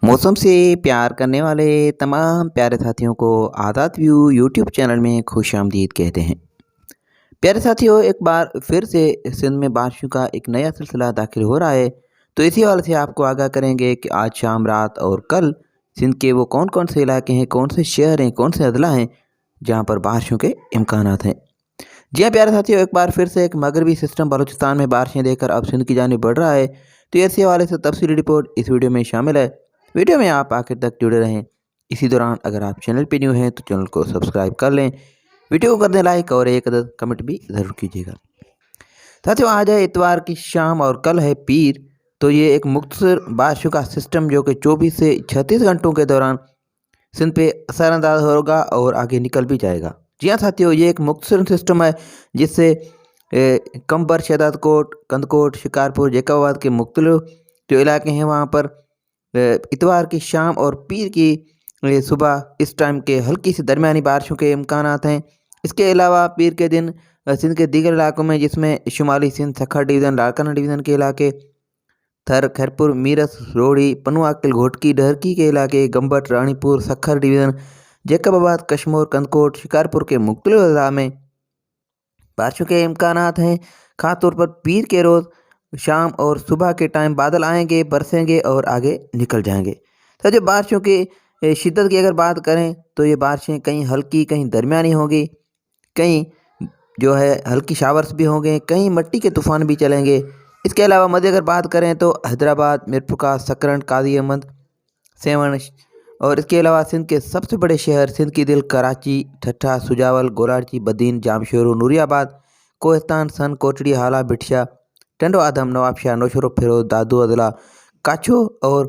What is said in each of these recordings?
मौसम से प्यार करने वाले तमाम प्यारे साथियों को आदात व्यू यूट्यूब चैनल में खुशामदीद कहते हैं। प्यारे साथियों, एक बार फिर से सिंध में बारिशों का एक नया सिलसिला दाखिल हो रहा है। तो इसी हवाले से आपको आगाह करेंगे कि आज शाम, रात और कल सिंध के वो कौन कौन से इलाके हैं, कौन से शहर हैं, कौन से अदला हैं जहाँ पर बारिशों के इम्कानात हैं। जी हाँ प्यारे साथियों, एक बार फिर से एक मगरबी सिस्टम बलूचिस्तान में बारिशें देकर अब सिंध की जानिब बढ़ रहा है। तो इसी हवाले से तफसीली रिपोर्ट इस वीडियो में शामिल है। वीडियो में आप आखिर तक जुड़े रहें। इसी दौरान अगर आप चैनल पर न्यू हैं तो चैनल को सब्सक्राइब कर लें, वीडियो को कर दें लाइक और एक अदद कमेंट भी ज़रूर कीजिएगा। साथियों, आज है इतवार की शाम और कल है पीर। तो ये एक मुख्तसर बारिशों का सिस्टम जो कि 24 से 36 घंटों के दौरान सिंध पे असरअंदाज होगा और आगे निकल भी जाएगा। जी हाँ साथियों, ये एक मुख्तसर सिस्टम है जिससे कंबर, शहदादकोट, कंदकोट, शिकारपुर, जैकबाबाद के मुख्तलिफ जो इलाके हैं वहाँ पर इतवार की शाम और पीर की सुबह इस टाइम के हल्की से दरमियानी बारिशों के इम्कानात हैं। इसके अलावा पीर के दिन सिंध के दीगर इलाकों में, जिसमें शुमाली सिंध, सखर डिवीज़न, लाड़काना डिवीज़न के इलाके, थर, खैरपुर, मीरस, रोड़ी, पनुआकिल, घोटकी, डहरकी के इलाके, गंबट, रानीपुर, सखर डिवीज़न, जैकबाबाद, कशमोर, कंदकोट, शिकारपुर के मुख्तलिफ अज़ला में बारिशों के इम्कानात हैं। ख़ास तौर पर पीर के रोज़ शाम और सुबह के टाइम बादल आएंगे, बरसेंगे और आगे निकल जाएंगे। तो जो बारिशों की शिद्दत की अगर बात करें तो ये बारिशें कहीं हल्की, कहीं दरमियानी होगी, कहीं जो है हल्की शावर्स भी होंगे, कहीं मिट्टी के तूफ़ान भी चलेंगे। इसके अलावा मध्य अगर बात करें तो हैदराबाद, मीरपुर, सकरन, काजी अहमद, सेवन और इसके अलावा सिंध के सबसे बड़े शहर सिंध की दिल कराची, ठट्ठा, सुजावल, गोलाची, बदीन, जामशोरो, नूरियाबाद, कोहिस्तान, सन, कोटड़ी, हाला, बिठशा, टंडो आदम, नवाबशाह, नौशरो, फिरोज, दादू अदला, काछो और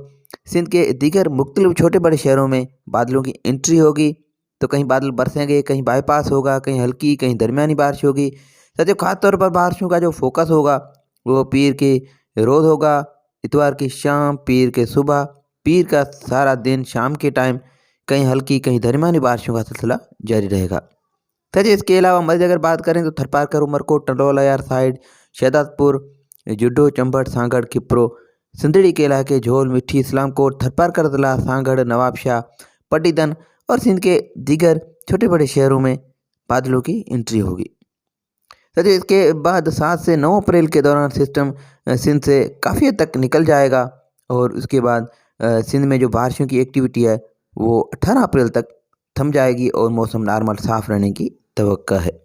सिंध के दीगर मुख्तलिफ छोटे बड़े शहरों में बादलों की एंट्री होगी। तो कहीं बादल बरसेंगे, कहीं बाईपास होगा, कहीं हल्की, कहीं दरमियानी बारिश होगी। साथियों, खास तौर पर बारिशों का जो फोकस होगा वो पीर के रोज़ होगा, इतवार की शाम, पीर के सुबह, पीर का सारा दिन, शाम के टाइम कहीं हल्की, कहीं दरमियानी बारिशों का सिलसिला जारी रहेगा। साथियों, इसके अलावा मध्य अगर बात करें तो थरपारकर, उमरकोट, टंडोलायार साइड, शहदादपुर, जुड्डो, चंबट, सांगड़, किप्रो, सिंदड़ी के इलाके, झोल, मिठी, इस्लामकोट, थरपारकर अदला, सांगड़, नवाबशाह, पट्टीदन और सिंध के दीगर छोटे बड़े शहरों में बादलों की एंट्री होगी। साथियों, इसके बाद 7 से 9 अप्रैल के दौरान सिस्टम सिंध से काफ़ी हद तक निकल जाएगा और उसके बाद सिंध में जो बारिशों की एक्टिविटी है वो 18 अप्रैल तक थम जाएगी और मौसम नॉर्मल साफ़ रहने की तवक्का है।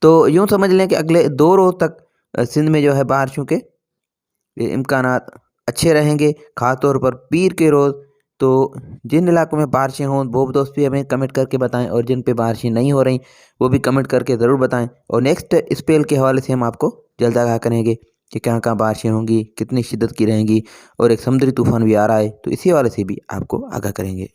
तो यूँ समझ लें कि अगले 2 रोज़ तक सिंध में जो है बारिशों के इम्कानात अच्छे रहेंगे, ख़ास तौर पर पीर के रोज़। तो जिन इलाकों में बारिशें हों वो दोस्त भी हमें कमेंट करके बताएं और जिन पे बारिशें नहीं हो रही वो भी कमेंट करके ज़रूर बताएं। और नेक्स्ट स्पेल के हवाले से हम आपको जल्द आगाह करेंगे कि कहाँ कहाँ बारिशें होंगी, कितनी शिद्दत की रहेंगी और एक समुद्री तूफ़ान भी आ रहा है, तो इसी हवाले से भी आपको आगाह करेंगे।